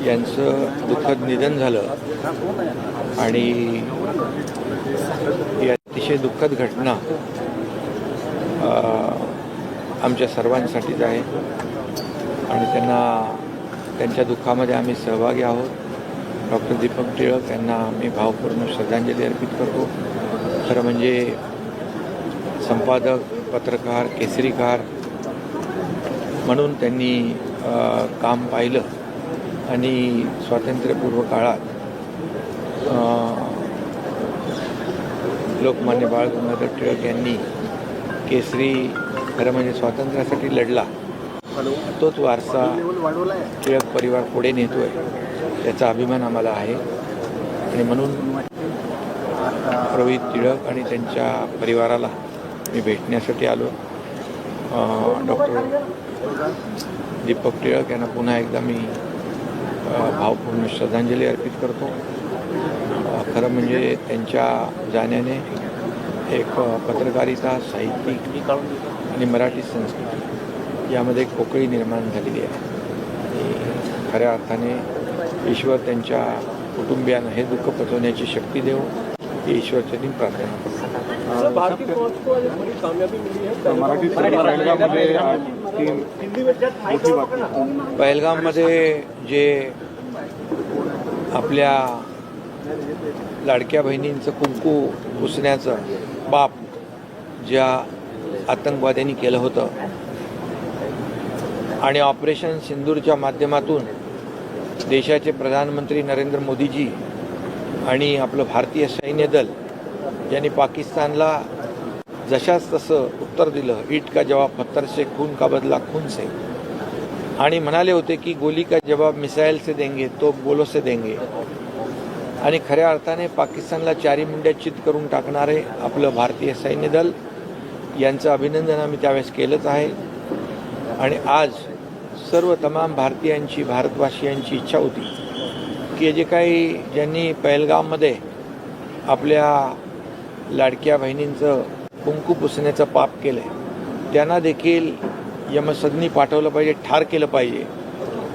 यांचं दुःखद निधन झालं आणि ही अतिशय दुःखद घटना आमच्या सर्वांसाठीच आहे आणि त्यांच्या दुःखामध्ये आम्ही सहभागी आहोत। डॉक्टर दीपक टिळक यांना मी भावपूर्ण श्रद्धांजली अर्पित करतो। खरं म्हणजे संपादक, पत्रकार, केसरीकार म्हणून त्यांनी काम पाहिलं आणि स्वातंत्र्यपूर्व काळात लोकमान्य बाळ गंगाधर टिळक यांनी केसरी खरं म्हणजे स्वातंत्र्यासाठी लढला, तोच वारसा टिळक परिवार पुढे नेतोय, याचा अभिमान आम्हाला आहे। आणि म्हणून रोहित टिळक आणि त्यांच्या परिवाराला मी भेटण्यासाठी आलो। डॉक्टर दीपक टिळक यांना पुन्हा एकदा मी भावपूर्ण श्रद्धांजली अर्पित करतो। खरं म्हणजे त्यांच्या जाण्याने एक पत्रकारिता, साहित्यिक आणि मराठी संस्कृती यामध्ये एक पोकळी निर्माण झालेली आहे। खऱ्या अर्थाने ईश्वर त्यांच्या कुटुंबियांना हे दुःख पचवण्याची शक्ती देव, ही ईश्वरचरणी प्रार्थना करतो। पहलगाममध्ये जे आपल्या लाडक्या बहिणींचं कुंकू पुसण्याचं पाप ज्या आतंकवाद्यांनी केलं होतं आणि ऑपरेशन सिंदूरच्या माध्यमातून देशाचे प्रधानमंत्री नरेंद्र मोदीजी आणि आपलं भारतीय सैन्य दल यांनी पाकिस्तानला जशाच तसं उत्तर दिलं, ईट का जवाब पत्थर से, खून का बदला खून से, आणि म्हणाले होते की गोली का जवाब मिसाईल से देंगे तो गोलों से देंगे। आणि खऱ्या अर्थाने पाकिस्तानला चारी मुंड्या चित करून टाकणारे आपलं भारतीय सैन्य दल यांचं अभिनंदन आम्ही त्यावेळेस केलंच आहे। आणि आज सर्व तमाम भारतीयांची, भारतवासियांची इच्छा होती की जे काही ज्यांनी पहलगाममध्ये आपल्या लाडक्या बहिणींचं कुंकू पुसण्याचं पाप केलं आहे त्यांना देखील यमसदनी पाठवलं पाहिजे, ठार केलं पाहिजे।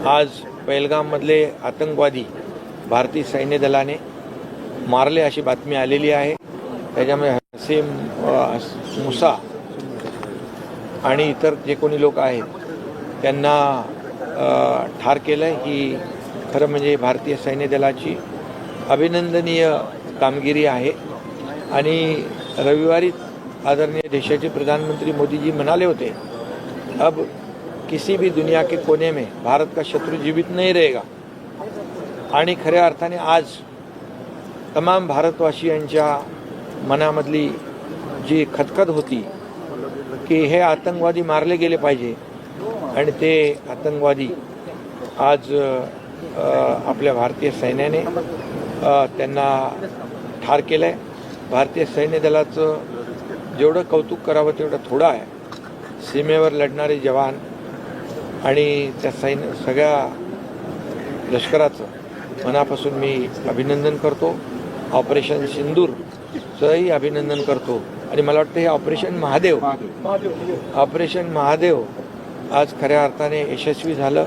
आज पहलगाममधले आतंकवादी भारतीय सैन्य दलाने मारले अशी बातमी आलेली आहे। त्याच्यामध्ये हसीम मुसा आणि इतर जे कोणी लोक आहेत त्यांना ठार केलं। ही खरं म्हणजे भारतीय सैन्य दलाची अभिनंदनीय कामगिरी आहे। आणि रविवारी आदरणीय देशाचे प्रधानमंत्री मोदी जी म्हणाले होते, अब किसी भी दुनिया के कोने में भारत का शत्रु जीवित नहीं रहेगा। आणि खऱ्या अर्थाने आज तमाम भारतवासियांच्या मनामधली जी खदखद होती की हे आतंकवादी मारले गेले पाहिजे आणि ते आतंकवादी आज आपल्या भारतीय सैन्याने त्यांना ठार केलं आहे। भारतीय सैन्य दलाचं जेवढं कौतुक करावं तेवढं थोडं आहे। सीमेवर लढणारे जवान आणि त्या सगळ्या लष्कराचं मनापासून मी अभिनंदन करतो। ऑपरेशन सिंदूरचंही अभिनंदन करतो आणि मला वाटतं हे ऑपरेशन महादेव आज खऱ्या अर्थाने यशस्वी झालं।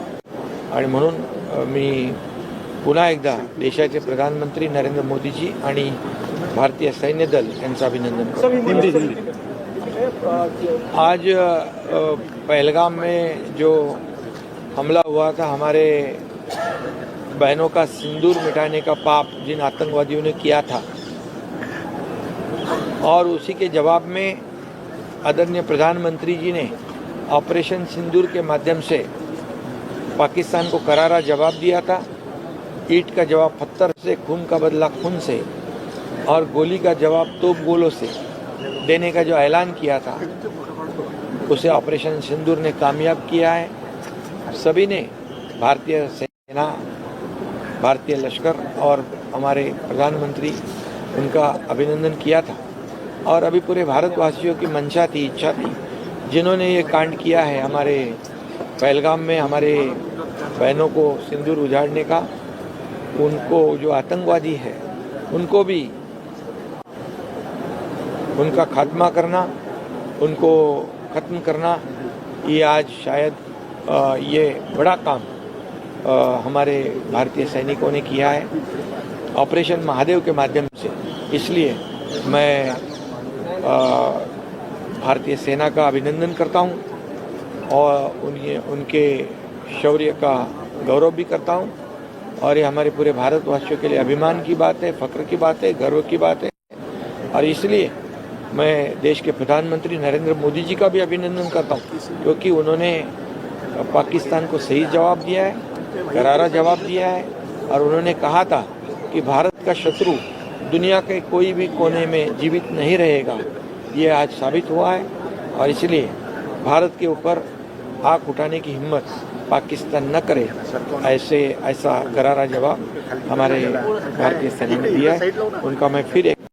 आणि म्हणून मी पुन्हा एकदा देशाचे प्रधानमंत्री नरेंद्र मोदीजी आणि भारतीय सैन्य दल यांचं अभिनंदन करतो। आज पहलगाम में जो हमला हुआ था, हमारे बहनों का सिंदूर मिटाने का पाप जिन आतंकवादियों ने किया था, और उसी के जवाब में आदरणीय प्रधानमंत्री जी ने ऑपरेशन सिंदूर के माध्यम से पाकिस्तान को करारा जवाब दिया था। ईट का जवाब पत्थर से, खून का बदला खून से और गोली का जवाब तोप गोलों से देने का जो ऐलान किया था, उसे ऑपरेशन सिंदूर ने कामयाब किया है। सभी ने, भारतीय सेना, भारतीय लश्कर और हमारे प्रधानमंत्री, उनका अभिनंदन किया था। और अभी पूरे भारतवासियों की मंशा थी, इच्छा थी, जिन्होंने ये कांड किया है हमारे पहलगाम में हमारे बहनों को सिंदूर उजाड़ने का, उनको जो आतंकवादी है उनको भी उनका खात्मा करना, उनको ख़त्म करना, ये आज शायद ये बड़ा काम हमारे भारतीय सैनिकों ने किया है ऑपरेशन महादेव के माध्यम से। इसलिए मैं भारतीय सेना का अभिनंदन करता हूं और उनके शौर्य का गौरव भी करता हूं। और ये हमारे पूरे भारतवासियों के लिए अभिमान की बात है, फख्र की बात है, गर्व की बात है। और इसलिए मैं देश के प्रधानमंत्री नरेंद्र मोदी जी का भी अभिनंदन करता हूं, क्योंकि उन्होंने पाकिस्तान को सही जवाब दिया है, करारा जवाब दिया है। और उन्होंने कहा था कि भारत का शत्रु दुनिया के कोई भी कोने में जीवित नहीं रहेगा। ये आज साबित हुआ है। और इसलिए भारत के ऊपर आँख उठाने की हिम्मत पाकिस्तान न करे, ऐसा करारा जवाब हमारे भारतीय सेना ने दिया है। उनका मैं फिर